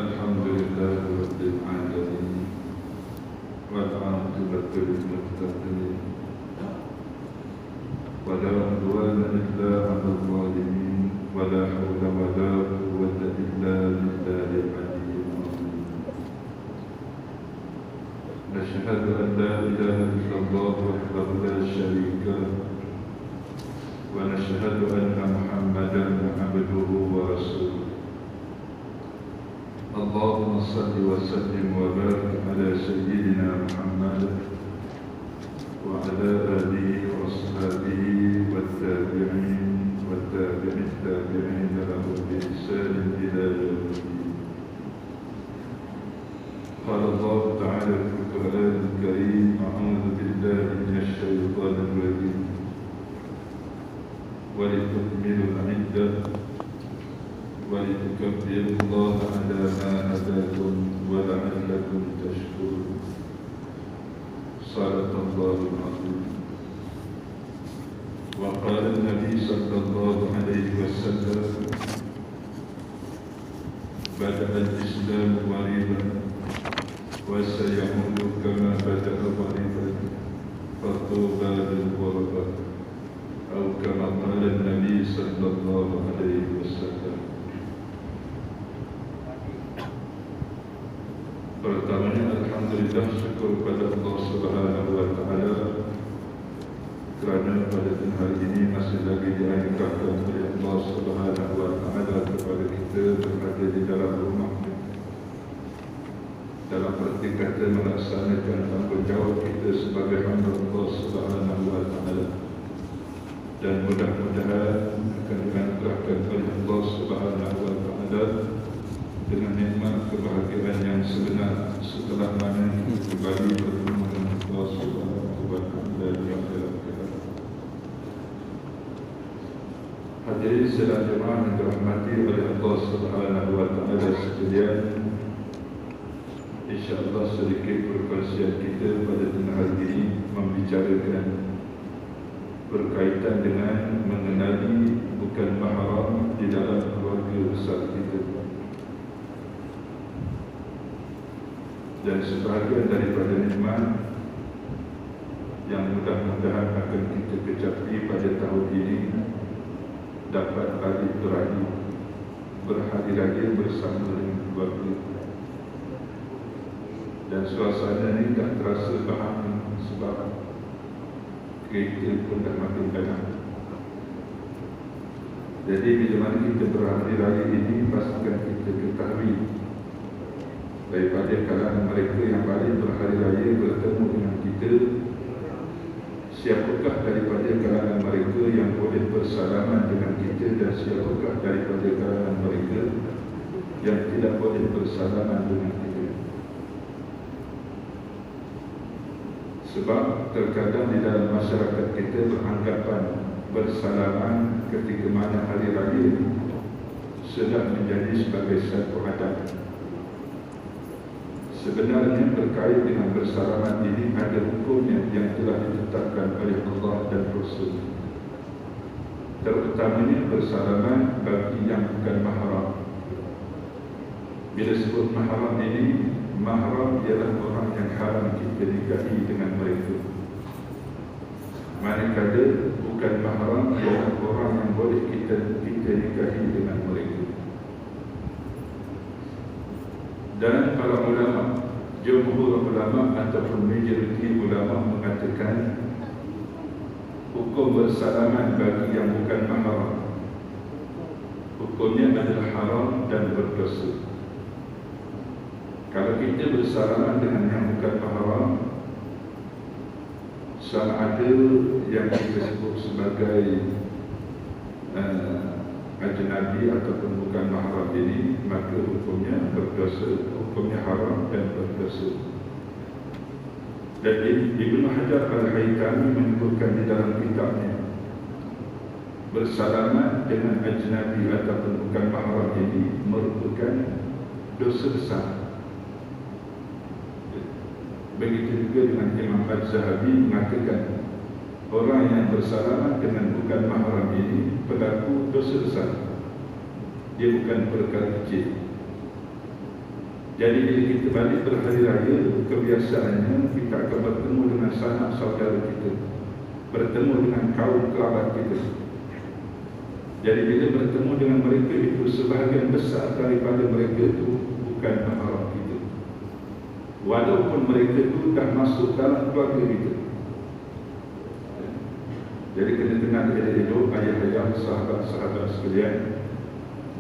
الحمد لله رب العالمين والعاقبة للمتقين ولا عدوان إلا على الظالمين ولا حول ولا قوة إلا بالله العلي العظيم. نشهد أن لا إله إلا الله وحده لا شريك له ونشهد أن محمدا عبده ورسوله. اللهم صل وسلم وبارك على سيدنا محمد وعلى آله وأصحابه والتابعين التابعين لهم بإحسان إلى يوم الدين. قال الله تعالى في القرآن الكريم: أعوذ بالله من الشيطان الرجيم. ولتكملوا العدة ولتكبروا الله على ما هداكم ولعلكم تشكرون. صدق الله العظيم. وقال النبي صلى الله عليه وسلم: بدأ الإسلام غريبا وسيعود كما بدأ غريبا فطوبى للغرباء، أو كما قال النبي صلى الله عليه وسلم. Pertamanya, alhamdulillah, syukur kepada Allah Subhanahu wa Ta'ala kerana pada hari ini masih lagi dianugerahkan oleh Allah Subhanahu wa Ta'ala kepada kita berada di dalam rumah, dalam arti kata melaksanakan tanggungjawab kita sebagai hamba Allah Subhanahu wa Ta'ala, dan mudah-mudahan akan dianugerahkan oleh Allah Subhanahu wa Ta'ala dengan nikmat kebahagiaan yang sebenar setelah mana kembali bertemu dengan Allah Subhanahu wa Ta'ala di akhirat kelak. Hadirin sekalian jemaah yang dirahmati oleh Allah Subhanahu wa Ta'ala sekalian, insya-Allah sedikit perkongsian kita pada hari ini membicarakan berkaitan dengan mengenali bukan mahram di dalam keluarga besar kita. Dan sebahagian daripada nikmat yang mudah-mudahan akan kita kecapi pada tahun ini dapat balik berhari raya bersama dengan keluarga. Dan suasana ini tak terasa bahagia sebab kereta pun dah makin banyak. Jadi bila mana kita berhari raya ini, pastikan kita ketahui daripada kalangan mereka yang balik berhari raya bertemu dengan kita, siapakah daripada kalangan mereka yang boleh bersalaman dengan kita, dan siapakah daripada kalangan mereka yang tidak boleh bersalaman dengan kita. Sebab terkadang di dalam masyarakat kita beranggapan bersalaman ketika mana hari raya sedang menjadi sebagai satu adat. Sebenarnya berkait dengan bersalaman ini ada hukumnya yang telah ditetapkan oleh Allah dan Rasul. Terutamanya bersalaman bagi yang bukan mahram. Bila sebut mahram ini, mahram ialah orang yang haram kita nikahi dengan mereka. Manakala bukan mahram ialah orang yang boleh kita nikahi dengan mereka. Dan para ulama, jumhur ulama ataupun majoriti ulama mengatakan hukum bersalaman bagi yang bukan mahram hukumnya adalah haram dan berdosa. Kalau kita bersalaman dengan yang bukan mahram, sama ada yang kita sebut sebagai ajnabi ataupun bukan mahram ini, maka hukumnya berdosa, hukumnya haram dan berdosa. Dan Ibnu Hajar Al-Haytami menyebutkan di dalam kitabnya, bersalaman dengan ajnabi ataupun bukan mahram ini merupakan dosa besar. Begitu juga dengan Imam Az-Zahabi mengatakan orang yang bersalaman dengan bukan mahram ini berlaku dosa besar. Dia bukan perkara kecil. Jadi bila kita balik berhari raya, kebiasaannya kita akan bertemu dengan sanak saudara kita, bertemu dengan kaum kerabat kita. Jadi bila bertemu dengan mereka itu, sebahagian besar daripada mereka itu bukan mahram kita, walaupun mereka itu dah masuk dalam keluarga kita. Jadi kena dengar elok-elok ayah-ayah, sahabat-sahabat sekalian.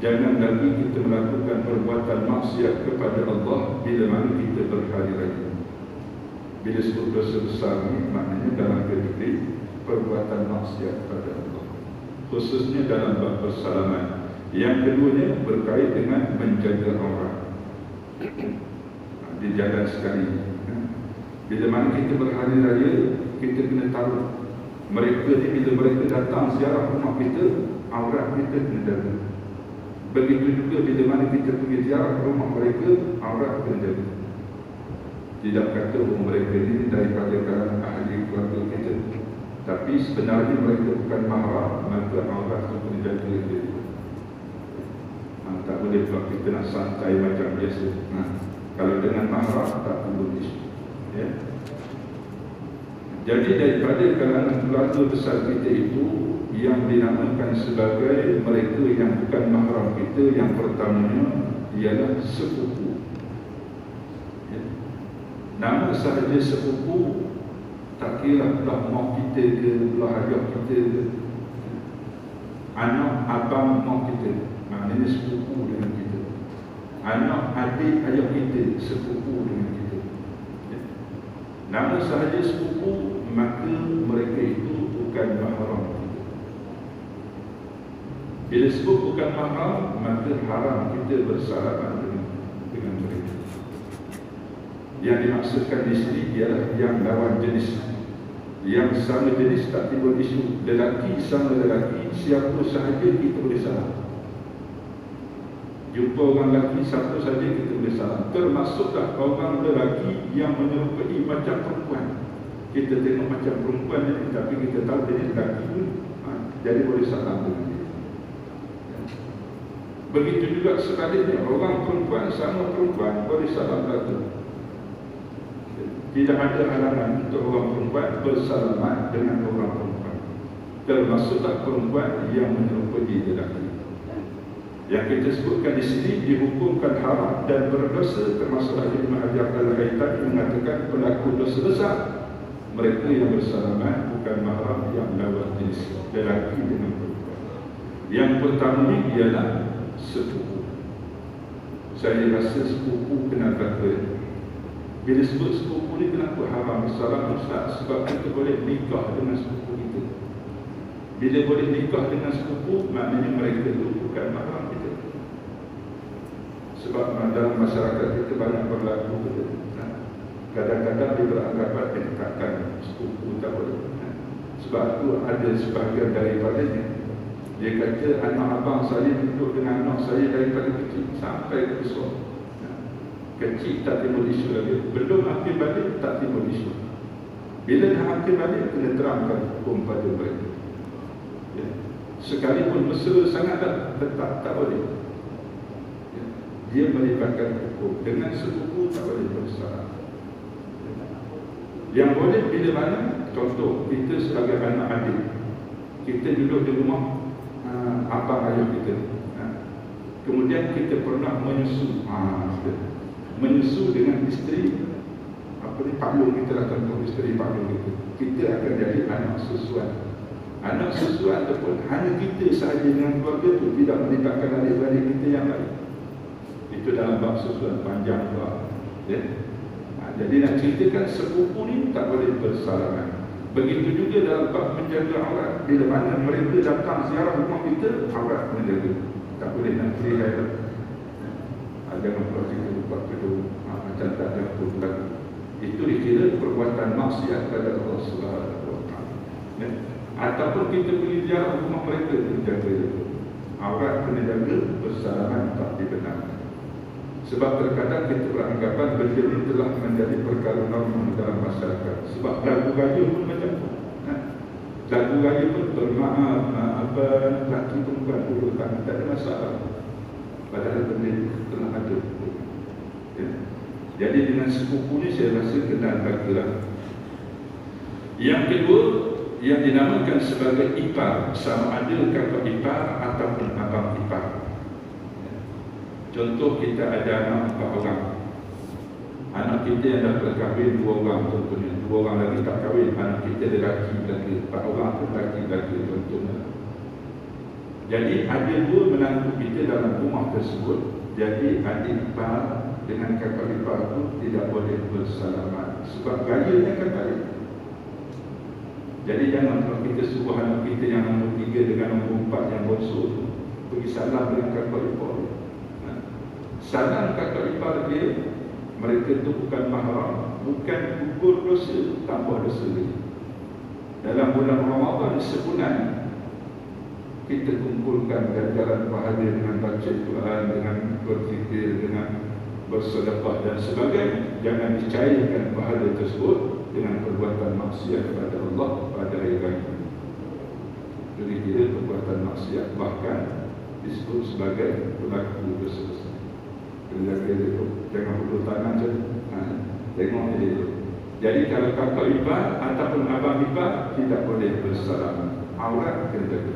Jangan lagi kita melakukan perbuatan maksiat kepada Allah bila mana kita berhari raya. Bila sebut dosa besar ni, maknanya dalam kategori perbuatan maksiat kepada Allah, khususnya dalam bab bersalaman. Yang keduanya berkait dengan menjaga aurat di jalan sekali. Bila mana kita berhari raya, kita kena tahu mereka ni bila mereka datang ziarah rumah kita, aurat kita kena jaga. Begitu juga bila mana kita pergi ziarah rumah mereka, aurat kena jaga. Tidak kata bahawa mereka ini daripada kalangan ahli keluarga kita, tapi sebenarnya mereka bukan mahram, maka aurat itu kena jaga dia. Tak boleh pula kita nak santai macam biasa. Kalau dengan mahram tak perlu isu. Ya. Jadi daripada kalangan keluarga besar kita itu, yang dinamakan sebagai mereka yang bukan mahram kita, yang pertamanya ialah sepupu. Ya. Nama sahaja sepupu, tak kira belah mak kita ke, belah ayah kita ke, anak abang mak kita, maknanya sepupu dengan kita. Anak adik ayah kita sepupu dengan kita. Ya. Nama sahaja sepupu, maka mereka itu bukan mahram kita. Bila sebut bukan mahram, maka haram kita bersalaman dengan mereka. Yang dimaksudkan di sini ialah yang lawan jenis. Yang sama jenis tak timbul isu. Lelaki sama lelaki, siapa sahaja kita boleh salam. Jumpa orang lelaki, siapa sahaja kita boleh salam. Termasuklah orang lelaki yang menyerupai macam perempuan. Kita tengok macam perempuan ni, tapi kita tahu dia lelaki pun, jadi boleh salam dengan dia. Begitu juga sebaliknya, orang perempuan sama perempuan boleh salam lagi. Tidak ada halangan untuk orang perempuan bersalaman dengan orang perempuan, termasuklah perempuan yang menyerupai lelaki. Yang kita sebutkan di sini dihukumkan haram dan berdosa, termasuklah Ibn Hajar Al-Haytami mengatakan pelaku dosa besar mereka yang bersalaman bukan mahram yang lawan jenis, lelaki dengan perempuan. Yang pertama ialah sepupu. Saya rasa sepupu kena kata. Bila sebut sepupu ni, kenapa haram bersalam Ustaz? Sebab kita boleh nikah dengan sepupu kita. Bila boleh nikah dengan sepupu, maknanya mereka itu bukan mahram kita. Sebab dalam masyarakat kita banyak berlaku betul. Kadang-kadang dia beranggapan takkan sepupu tak boleh. Sebab itu ada sebahagian daripadanya, dia kata anak abang saya duduk dengan anak saya daripada kecil sampai ke besar. Kecil tak timbul isu lagi, belum hakim balik tak timbul isu. Bila dah hakim balik, kena terangkan hukum pada mereka. Ya. Sekalipun mesra sangat tetap tak boleh. Ya. Dia melibatkan hukum. Dengan sepupu tak boleh bersalah. Yang boleh bila mana, contoh kita sebagai anak adik, kita duduk di rumah abang ayah kita, kemudian kita pernah menyusu, menyusu dengan isteri paklung kita lah, contoh isteri paklung kita akan jadi anak susuan. Anak susuan ataupun hanya kita sahaja dengan keluarga itu, tidak melibatkan adik-beradik kita yang lain. Itu dalam bab susuan panjang pula. Ya? Jadi nak ceritakan sepupu ni tak boleh bersalaman. Begitu juga dalam bab menjaga aurat. Bila mana mereka datang ziarah rumah kita, aurat menjaga. Tak boleh nak lihat. Jangan pula kita buat kedua macam tak ada apa berlaku. Itu dikira perbuatan maksiat kepada Allah Subhanahu Wa Taala. Ataupun kita pergi ziarah rumah mereka, menjaga aurat kena jaga, bersalaman tak dibenarkan. Sebab terkadang kita beranggapan benda ini telah menjadi perkara normal dalam masyarakat. Sebab lagu raya pun macam tu. Lagu raya pun bermaaf, laki perempuan dulu tak ada masalah. Padahal benda itu telah ada. Ya. Jadi dengan sepupu ni saya rasa kenal bagilah. Yang kedua, yang dinamakan sebagai ipar, sama ada kakak ipar ataupun abang ipar. Contoh, kita ada anak 4 orang. Anak kita yang dah berkahwin 2 orang contohnya, 2 orang lagi tak kahwin, anak kita lelaki lagi, 4 orang tu lelaki contohnya. Jadi ada 2 menantu kita dalam rumah tersebut. Jadi adik ipar dengan kakak ipar itu tidak boleh bersalaman sebab gayanya kan balik. Jadi jangan kalau kita suruh anak kita yang nombor 3 dengan nombor 4 yang bongsu tu pergi salam dengan kakak ipar. Salam kakak ipar dia, mereka itu bukan mahram, bukan gugur dosa, tambah dosa lagi. Dalam bulan Ramadan sebulan kita kumpulkan ganjaran pahala dengan baca Quran, dengan berzikir, dengan bersedekah dan sebagainya. Jangan dicairkan pahala tersebut dengan perbuatan maksiat kepada Allah pada hari raya. Jadi kira perbuatan maksiat bahkan disebut sebagai pelaku dosa besar. Jangan pukul tangan je. Tengok dia itu. Jadi kalau kakak ipar ataupun abang ipar tidak boleh bersalaman. Aurat kena jaga.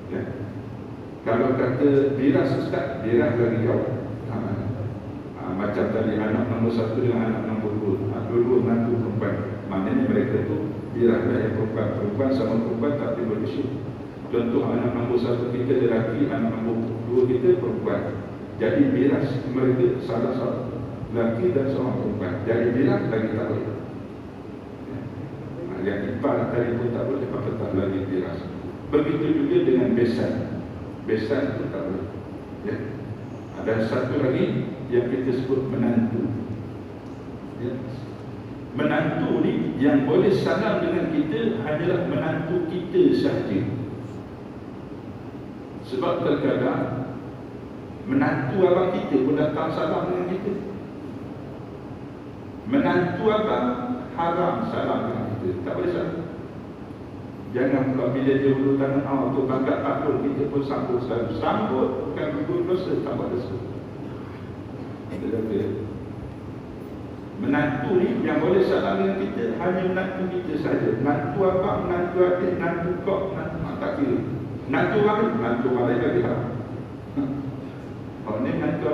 Ya. Kalau kata biras ustaz, biras lagi jauh. Macam tadi anak nombor 1 dengan anak nombor 2, dua-dua menantu perempuan. Maknanya mereka tu biras lah yang perempuan sama perempuan tak boleh bersyukur. Contoh, anak nombor 1 kita lelaki, anak nombor 2 kita perempuan. Jadi biras mereka salah satu lelaki dan seorang perempuan. Jadi biras lagi tak boleh. Yang ipar tadi pun tak boleh, apatah lagi biras. Begitu juga dengan besan. Besan itu tak boleh. Ya. Ada satu lagi yang kita sebut menantu. Ya. Menantu ni yang boleh salam dengan kita hanyalah menantu kita sahaja. Sebab terkadang menantu abang kita pun datang salam dengan kita. Menantu abang haram salam dengan kita, tak boleh salam. Jangan pula bila dia hulur tangan untuk bangkat takut, kita pun sambut salam. Sambut bukan gugur dosa, tambah dosa. Menantu ni yang boleh salam dengan kita hanya menantu kita saja. Menantu abang, menantu adik, menantu kok, menantu tak kira. Menantu abang lagi haram. Kalau ni menantu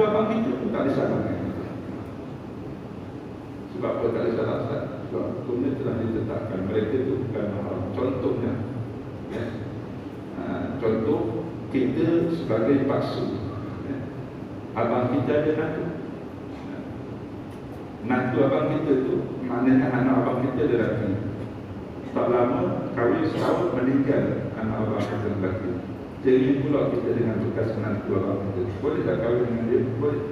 abang kita pun tak boleh salam dengan kita. Sebab apa tak boleh salam? Sebab hukumnya telah ditetapkan mereka itu bukan mahram. Contohnya, ya, contoh kita sebagai paksu, ya, abang kita ada nantu abang kita tu maknanya anak abang kita ada lelaki. Tak lama kahwin setahun meninggal anak abang kita lelaki. Jadi pula kita dengan bekas menantu abang kita. Boleh tak kahwin dengan dia? Boleh.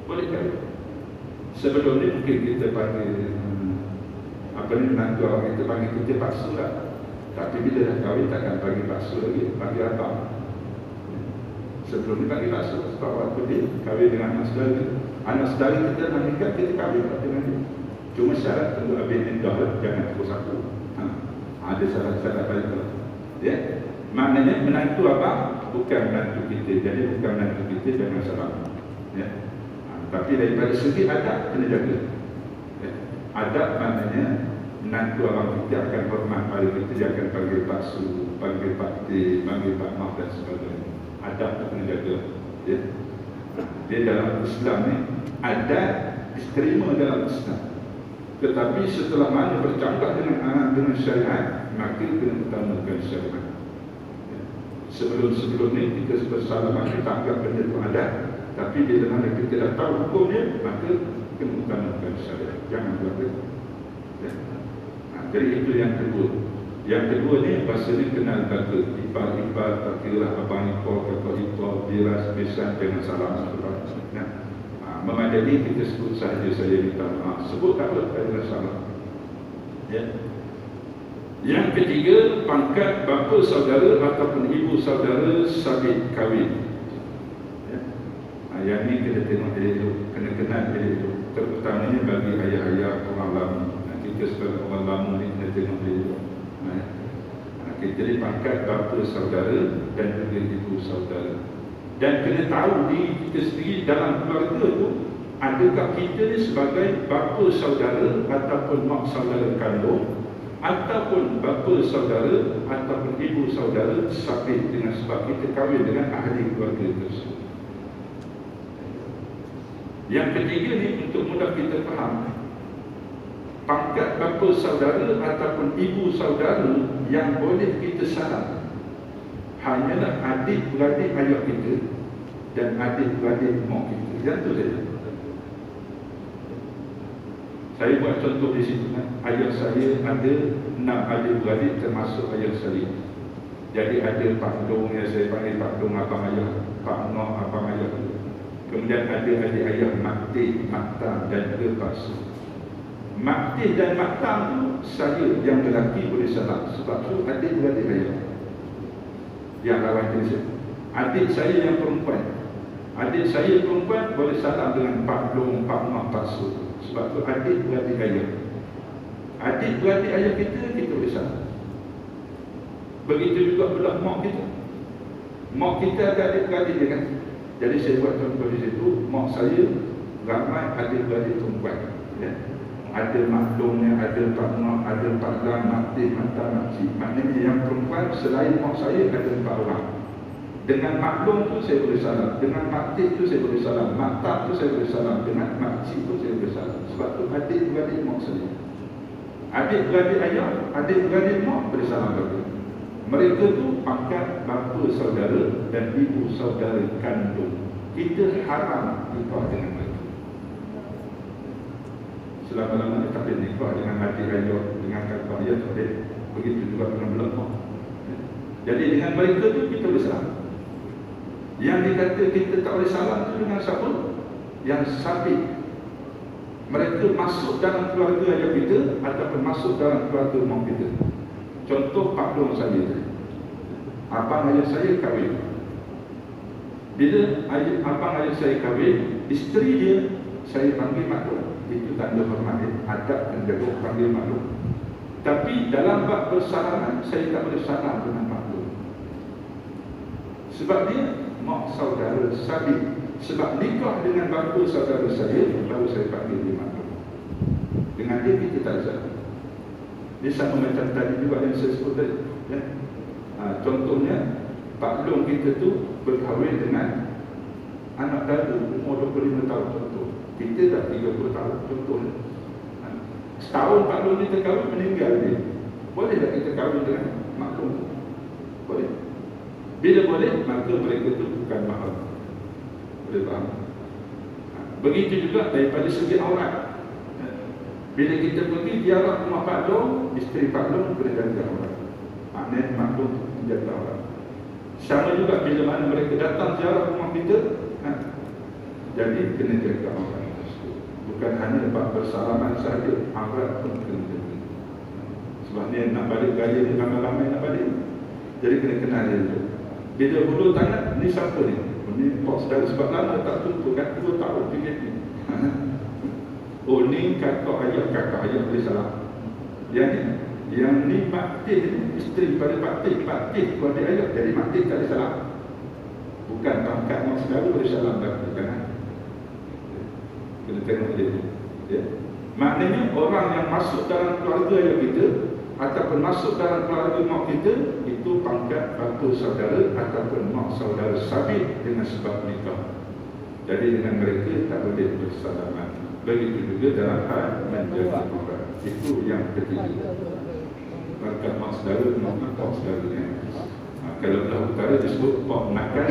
Boleh kahwin. Sebelum ni mungkin kita panggil menantu abang kita, panggil kita paksu lah. Tapi bila dah kahwin takkan panggil paksu lagi, panggil abang. Sebelum ni panggil paksu sebab waktu dia kahwin dengan anak saudara. Anak saudara kita nak nikah, kita kahwin dengan dia. Cuma syarat tentu habis indah lah, jangan terus aku. Ada syarat-syarat lain lah. Ya? Maknanya menantu abang bukan menantu kita. Jadi bukan menantu kita, jangan salah. Ya? Tapi daripada segi adab kena jaga. Ya? Adab maknanya menantu abang kita akan hormat pada kita, dia akan panggil paksu, panggil pakti, panggil pak mak dan sebagainya. Adab tu kena jaga. Ya? Dia dalam Islam ni adab diterima dalam Islam. Tetapi setelah mana bercakap dengan syariat, maka kena utamakan syariat. Ya. Sebelum ni kita bersalaman, kita anggap benda itu adab. Tapi bila mana kita dah tahu hukumnya, maka kena utamakan syariat. Jangan buat itu. Ya. Jadi itu yang kedua. Yang kedua ni bahasa ni kenal kata ipar-ipar, tak kira abang ipar, kakak ipar, biras, besan, dengan salam sebagainya. Memadai kita sebut sahaja, saya minta maaf. Sebut tak apa, dengan salam. Ya. Yang ketiga, pangkat bapa saudara ataupun ibu saudara sabit kahwin. Ya. Yang ni kena tengok dia dulu, kena kenal dia dulu. Terutamanya bagi ayah-ayah orang lama. Kita sebagai orang lama ni kena tengok dia dulu. Kita dipangkat bapa saudara dan juga ibu saudara. Dan kena tahu diri kita sendiri dalam keluarga tu, adakah kita ni sebagai bapa saudara ataupun mak saudara kandung, ataupun bapa saudara ataupun ibu saudara sabit dengan sebab kita kahwin dengan ahli keluarga tersebut. Yang ketiga ni, untuk mudah kita faham, pangkat bapa saudara ataupun ibu saudara yang boleh kita salam hanyalah adik-beradik ayah kita dan adik-beradik mak kita. Yang tu saja. Saya buat contoh di situ. Ayah saya ada 6 adik-beradik termasuk ayah saya. Jadi ada Pak Dong yang saya panggil Pak Dong abang ayah, Pak Noh abang ayah. Kemudian ada adik ayah Mak Tih, Mak Tam dan juga Pak Su. Mak Tih dan Mak Tam tu saya yang lelaki boleh salam sebab tu adik-beradik ayah yang lawan jenis. Adik saya yang perempuan, adik saya perempuan boleh salam dengan Pak Long, Pak Mak, Pak Su. Sebab tu adik-beradik ayah. Adik-beradik ayah kita boleh salam. Begitu juga pula mak kita. Mak kita ada adik-beradik dia kan. Jadi saya buat contoh di situ, mak saya ramai adik-beradik perempuan. Ya. Ada Mak Dongnya, ada Pak Mak, ada Pak Lam, Mak Tih, Mak Tam, Mak Cik. Maknanya yang perempuan selain mak saya ada 4 orang. Dengan Mak Dong tu saya boleh salam, dengan Mak Tih tu saya boleh salam, Mak Tam tu saya boleh salam, dengan Mak Cik tu saya boleh salam. Sebab tu adik-beradik mak saya. Adik-beradik ayah, adik-beradik mak boleh salam bagi. Mereka tu pangkat bapa saudara dan ibu saudara kandung. Kita haram nikah dengan mereka. Selama-lamanya tak boleh nikah dengan adik ayah, dengan kakak ayah tak boleh. Begitu juga dengan belah mak. Jadi dengan mereka tu kita boleh salam. Yang dikata kita tak boleh salam tu dengan siapa? Yang sabit. Mereka masuk dalam keluarga ayah kita ataupun masuk dalam keluarga mak kita. Contoh Pak Dong saya, abang ayah saya kahwin. Bila abang ayah saya kahwin, isteri dia saya panggil Mak Dong. Itu tanda hormat, adab dan jaga panggil Mak Dong. Tapi dalam bab persalaman saya tak boleh salam dengan Mak Dong. Sebab dia mak saudara sabit. Sebab nikah dengan bapa saudara saya, baru saya panggil dia Mak Dong. Dengan dia kita tak salam. Dia sama macam tadi juga yang saya sebut tadi. Ya? Contohnya, Pak Long kita tu berkahwin dengan anak dada umur 25 tahun contoh. Kita dah 30 tahun contohnya. Setahun Pak Long kita kahwin, meninggal dia. Boleh tak kita kahwin dengan Mak Long? Boleh. Bila boleh, maka mereka tu bukan mahal. Boleh faham? Begitu juga daripada segi aurat. Bila kita pergi ziarah rumah Pak Long, isteri Pak Long boleh jaga aurat. Maknanya Mak Long menjaga aurat. Sama juga bila mana mereka datang ziarah rumah kita, jadi kena jaga aurat tersebut. Bukan hanya bab bersalaman sahaja, aurat pun kena jaga. Sebab ni nak balik gaya ni ramai-ramai nak balik. Jadi kena kenal dia dulu. Bila hulur tangan, ni siapa ni? Ni pak saudara, sebab lama tak jumpa kan, 2 tahun PKP. Oh ni kakak ayah boleh salam. Yang ni Mak Tih ni isteri pada Pak Tih tu adik ayah, jadi Mak Tih tak boleh salam. Bukan pangkat mak saudara boleh salam bagi, jangan. Kena tengok dia tu. Ya. Maknanya orang yang masuk dalam keluarga ayah kita ataupun masuk dalam keluarga mak kita, itu pangkat bapa saudara ataupun mak saudara sabit dengan sebab nikah. Jadi dengan mereka tak boleh bersalaman. Begitu juga dalam hal menjaga aurat. Itu yang ketiga. Pangkat mak saudara, mak saudara ni. Kalau belah utara disebut mak nakal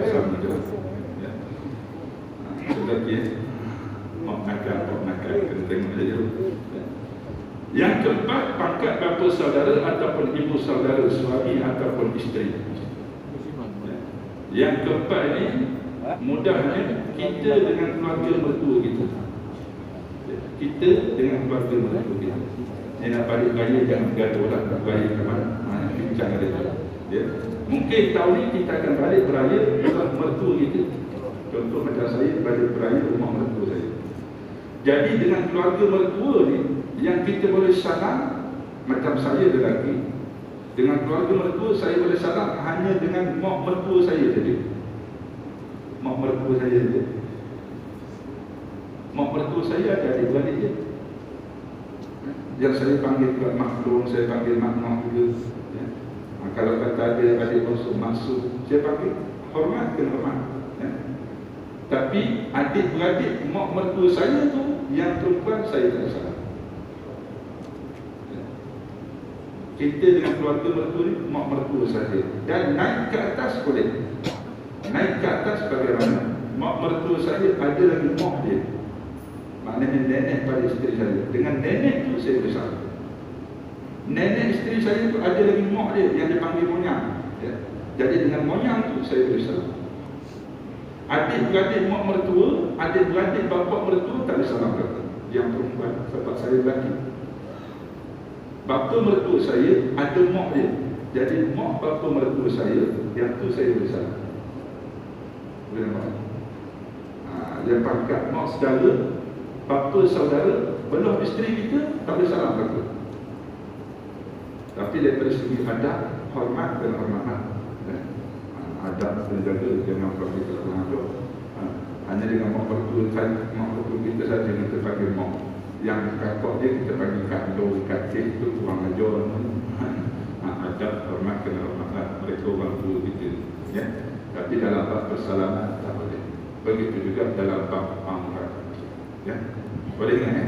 sama je. Ya. Sudah ya. Mak nakal kena tengok saja. Yang keempat, pangkat bapa saudara ataupun ibu saudara suami ataupun isteri. Yang keempat ini mudahnya kita dengan keluarga mertua kita. Kita dengan keluarga mertua kita. Dia nak balik raya jangan gaduh lah, nak raya ke mana? Bincang dia. Ya. Mungkin tahun ni kita akan balik beraya rumah mertua kita. Contoh macam saya balik beraya rumah mertua saya. Jadi dengan keluarga mertua ni, yang kita boleh salam macam saya lelaki, dengan keluarga mertua saya boleh salam hanya dengan mak mertua saya saja. Yang saya panggil juga maklum, saya panggil makmah juga. Ya. Kalau kata ada adik bongsu maksud, saya panggil hormat, kena hormat. Ya. Tapi adik-beradik mak mertua saya tu, yang perempuan saya tak salah. Ya. Kita dengan keluarga mertua ni, mak mertua saja. Dan naik ke atas boleh. Naik ke atas bagaimana? Mak mertua saya ada lagi mak dia. Maknanya nenek pada isteri saya. Dengan nenek tu saya bersama. Nenek isteri saya tu ada lagi mak dia yang dipanggil monyang. Ya. Jadi dengan monyang tu saya bersama. Adik-beradik mak mertua, adik-beradik bapa mertua tak bersama kata. Yang perempuan sebab saya lelaki. Bapa mertua saya ada mak dia. Jadi mak bapa mertua saya yang tu saya bersama. Boleh nampak? Yang pangkat mak saudara, bapa saudara, belum isteri kita, tak boleh salam bapa. Tapi daripada segi adab, hormat dan hormat. Adab dan jaga, jangan kalau kita terlalu. Hanya dengan mak mertua kita saja kita panggil mak. Yang kakak dia kita panggil kandung, kakek itu kurang ajar. Adab, hormat dan hormat mereka orang tua kita. Ya? Tapi dalam bab persalaman tak boleh. Begitu juga dalam bab amrat. Ya? Boleh ingat ya?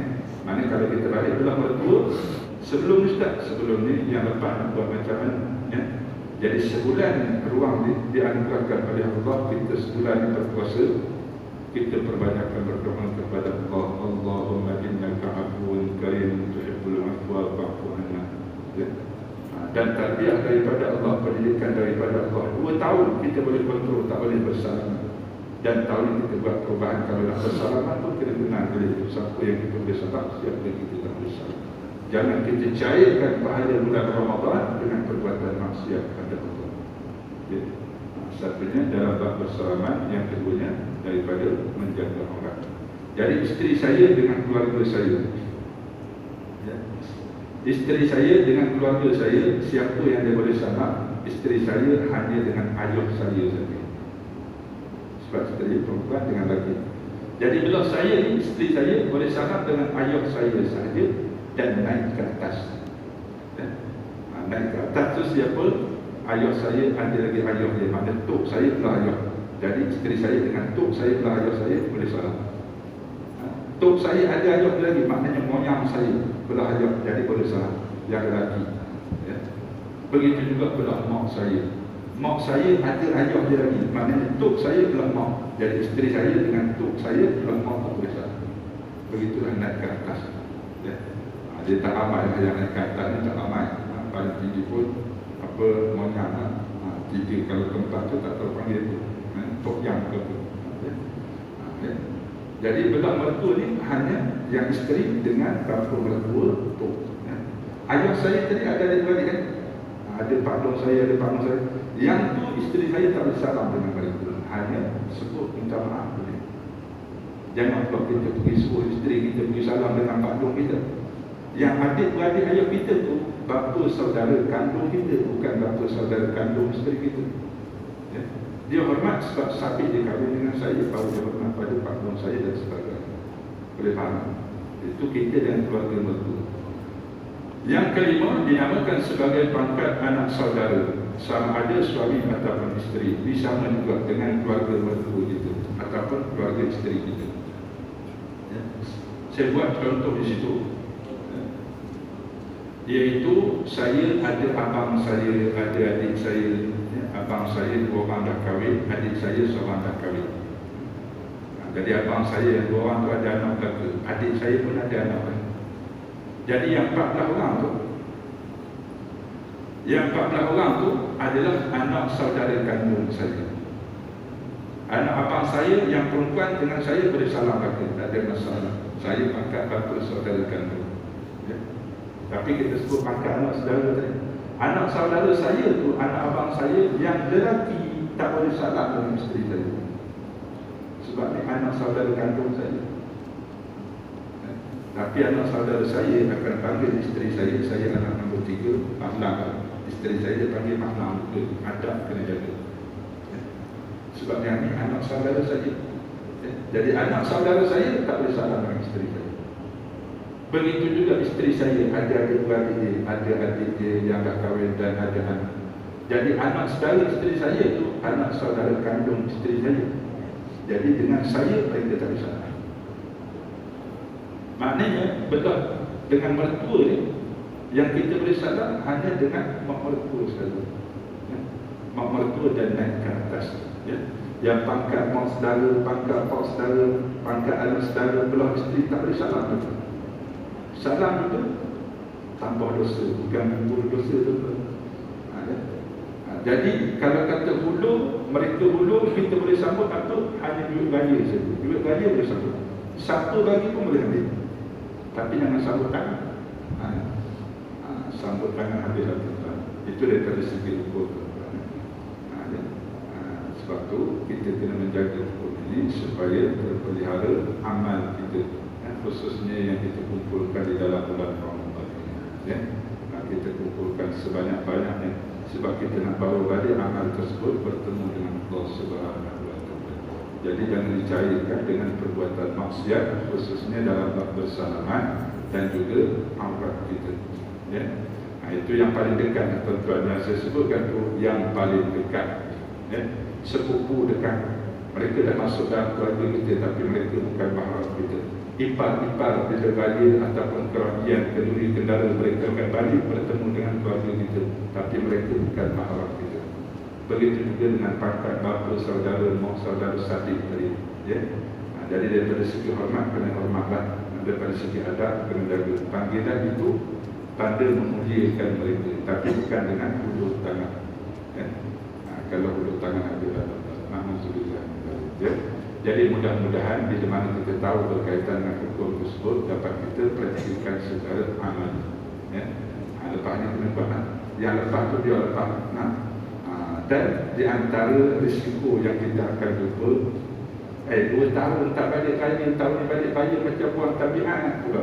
Maknanya kalau kita balik belah mertua, sebelum ni yang lepas nak buat macam mana? Ya? Jadi sebulan ruang dianugerahkan oleh Allah, kita sebulan ini berpuasa, kita perbanyakkan berdoa kepada Allah. Allahumma innaka afuwun karim tuhibbul afwa fa'fu anna. Ya? Dan tarbiyah daripada Allah, pendidikan daripada Allah. 2 tahun kita boleh kontrol, tak boleh bersalaman. Dan tahun ini kita buat perubahan. Kalau nak bersalaman tu kena kenal dulu siapa yang kita boleh salam, siapa yang kita tak boleh salam. Jangan kita cairkan pahala bulan Ramadan dengan perbuatan maksiat pada Allah. Ya. Satunya dalam bab bersalaman, yang keduanya daripada menjaga orang. Jadi isteri saya dengan keluarga saya. Ya. Isteri saya dengan keluarga saya, siapa yang dia boleh salam? Isteri saya hanya dengan ayah saya saja. Sebab isteri perempuan dengan lelaki. Jadi bila saya ni, isteri saya boleh salam dengan ayah saya sahaja dan naik ke atas. Ya. Naik ke atas tu siapa? Ayah saya, ada lagi ayah dia. Maknanya tok saya belah ayah. Jadi isteri saya dengan tok saya belah ayah saya boleh salam. Tok saya ada ayah dia lagi, maknanya moyang saya belah ayah, jadi boleh salam. Yang lelaki. Ya. Begitu juga belah mak saya. Mak saya ada ayah dia lagi, maknanya tok saya belah mak. Jadi isteri saya dengan tok saya belah mak tak boleh salam. Begitulah naik ke atas. Ya. Dia tak ramai lah yang naik ke atas ni, tak ramai. Paling tinggi pun apa moyang. 3 kalau tempat tu tak tahu panggil tu. Tok yang ke tu. Ya. Ya. Jadi belah mertua ni hanya yang isteri dengan bapa mertua tok. Ya. Ayah saya tadi ada adik-beradik kan? Ada pak long saya, ada pak long saya. Yang tu isteri saya tak boleh salam dengan mereka. Hanya sebut minta maaf boleh. Jangan kalau kita pergi suruh isteri kita pergi salam dengan pak long kita. Yang adik-beradik ayah kita tu bapa saudara kandung kita, bukan bapa saudara kandung isteri kita. Ya. Dia hormat sebab sahabat dia kahwin dengan saya, baru dia hormat pada pak long saya dan sebagainya. Boleh faham? Itu kita dan keluarga mertua. Yang kelima dinamakan sebagai pangkat anak saudara, sama ada suami ataupun isteri. Sama juga dengan keluarga mertua kita ataupun keluarga isteri kita. Ya. Saya buat contoh di situ. Ya. Iaitu saya ada abang saya, ada adik saya. Ya. Abang saya 2 orang dah kahwin, adik saya seorang dah kahwin. Jadi abang saya yang 2 orang tu ada anak lelaki, adik saya pun ada anak lelaki. Jadi yang 14 orang tu, yang 14 orang tu adalah anak saudara kandung saya. Anak abang saya yang perempuan dengan saya boleh salam kata, tak ada masalah. Saya pangkat bapa saudara kandung. Ya. Tapi kita sebut pangkat anak saudara tadi. Anak saudara saya tu, anak abang saya yang lelaki tak boleh salam dengan isteri saya. Sebab ni anak saudara kandung saya. Ya. Tapi anak saudara saya akan panggil isteri saya anak nombor 3, mahlam. Isteri saya dia panggil mahlam, adab kena jaga. Ya. Sebab yang ni anak saudara saya. Ya. Jadi anak saudara saya tak boleh salam dengan isteri saya. Begitu juga isteri saya, ada adik-beradik dia, ada adik dia yang dah kahwin dan ada anak. Jadi anak saudara isteri saya itu anak saudara kandung isteri saya. Jadi dengan saya mereka tak bisa. Maknanya betul, dengan mertua ni yang kita boleh salah hanya dengan mak mertua saja. Ya. Mak mertua dan naik ke atas. Ya. Yang pangkat mak saudara, pangkat pak saudara, pangkat anak saudara, belah isteri tak boleh salah betul. Salah itu tambah dosa, bukan hulu dosa tu. Jadi kalau kata hulu, mereka hulu, kita boleh sambut atau hanya duit gaya saja. Duit gaya boleh sambut. Satu lagi pun boleh ambil. Tapi jangan sambut tangan. Sambut tangan habis tuan. Itu daripada segi hukum. Sebab tu kita kena menjaga hukum ini supaya terpelihara amal kita, khususnya yang kita kumpulkan di dalam bulan Ramadan ini. Ya? Kita kumpulkan sebanyak-banyaknya sebab kita nak bawa balik amal tersebut bertemu dengan Allah Subhanahu wa Ta'ala. Jadi jangan dicairkan dengan perbuatan maksiat, khususnya dalam bab bersalaman dan juga aurat kita. Ya? Itu yang paling dekat, tuan-tuan, yang saya sebutkan tu yang paling dekat. Ya? Sepupu dekat, mereka dah masuk dalam keluarga kita tapi mereka bukan mahram kita. Ipar-ipar bila balik ataupun kerajian kenduri kendara mereka akan balik bertemu dengan keluarga kita tapi mereka bukan mahram kita. Begitu juga dengan pangkat bapa, saudara, mak, saudara sadik tadi. Ya? Jadi daripada segi hormat kena hormatlah, daripada segi adab kena jaga. Panggilan itu tanda memuliakan mereka tapi bukan dengan hulur tangan. Ya? Kalau hulur tangan adalah alhamdulillah. Ya? Jadi mudah-mudahan bila mana kita tahu berkaitan dengan hukum tersebut dapat kita praktikkan secara amal. Ya? Lepas ni kena buat. Yang lepas tu dia lepas. Dan di antara risiko yang kita akan jumpa, 2 tahun tak balik kaya, tahun ni balik kaya macam buang tabiat pula.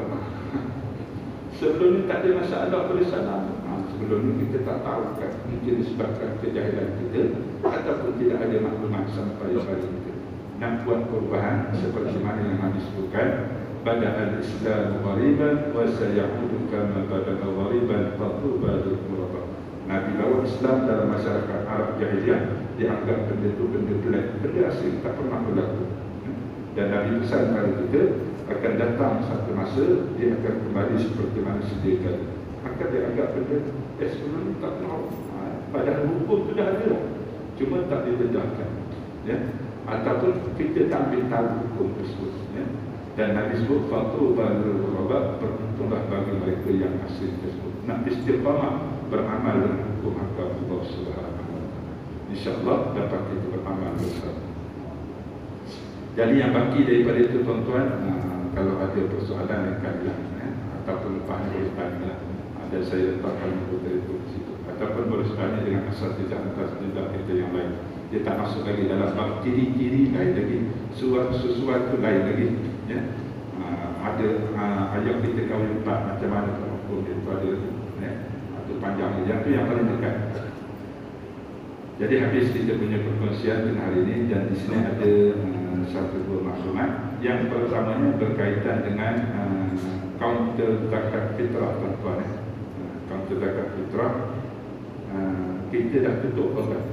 Sebelum ni tak ada masalah, boleh salah. Sebelum ni kita tak tahu kan, mungkin disebabkan kejahilan kita ataupun tidak ada maklumat sampai pada kita. Nak buat perubahan seperti mana yang Nabi sebutkan, bada'al Islam ghariban wa sayaudu kama bada'a ghariban fatuba lil ghuraba. Nabi bawa Islam dalam masyarakat Arab jahiliah dianggap benda itu benda pelik, benda asing, tak pernah berlaku. Dan Nabi pesan kepada kita akan datang satu masa dia akan kembali seperti mana sedia kala. Maka dia anggap benda sebelum ini tak tahu. Padahal hukum itu dah ada, cuma tak didedahkan. Ya? Ataupun kita tak ambil tahu hukum tersebut. Ya? Dan Nabi sebut fatuba lil ghuraba, beruntunglah bagi mereka yang asing tersebut. Nak istiqamah beramal dengan hukum agama Allah Subhanahu wa Ta'ala. InsyaAllah dapat kita beramal bersama. Jadi yang baki daripada itu tuan-tuan, kalau ada persoalan yang kalian ataupun lepas ni boleh tanya, ada saya letakkan buku dari itu di situ, ataupun boleh tanya dengan asal tidak atas tidak kita yang lain. Dia tak masuk lagi dalam bab ciri-ciri lain lagi, sesuatu lain lagi. Ya? Ada ayat kita kahwin 4 macam mana hukum dia itu ada lagi. Ya? Atau panjang yang itu yang paling dekat. Jadi habis kita punya perkongsian dengan hari ini, dan di sini ada satu dua maklumat. Yang pertamanya berkaitan dengan kaunter zakat fitrah tuan-tuan. Kaunter zakat fitrah kita dah tutup korban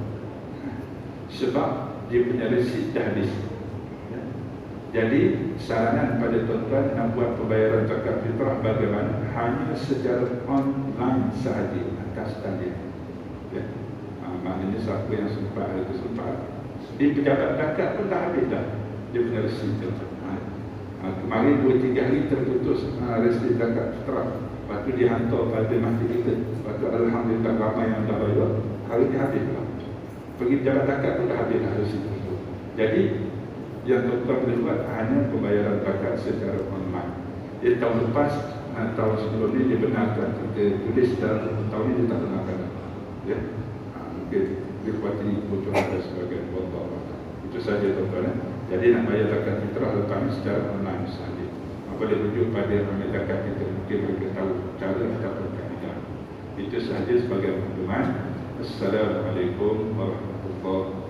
sebab dia punya resit dah habis. Jadi saranan pada tuan-tuan nak buat pembayaran zakat fitrah bagaimana? Hanya secara online sahaja atas talian. Ya. Maknanya siapa yang sempat itu sempat. Di pejabat zakat pun dah habis dah dia punya resit. Kemarin 2-3 hari terputus resit zakat fitrah. Lepas tu dihantar pada masjid kita. Lepas tu alhamdulillah ramai yang dah bayar. Hari ni habis lah. Pergi pejabat zakat pun dah habis dah resit tersebut. Jadi yang tuan-tuan boleh buat hanya pembayaran zakat secara online. Tahun lepas, tahun sebelum ni dia benarkan kita tulis, dalam tahun ni dia tak benarkan. Ya? Mungkin dia kuati bocoran dan sebagainya. Itu saja tuan-tuan. Jadi nak bayar zakat fitrah lepas secara online sahaja. Boleh rujuk pada amil zakat kita, mungkin mereka tahu cara ataupun kaedah. Itu sahaja sebagai maklumat. Assalamualaikum warahmatullahi wabarakatuh.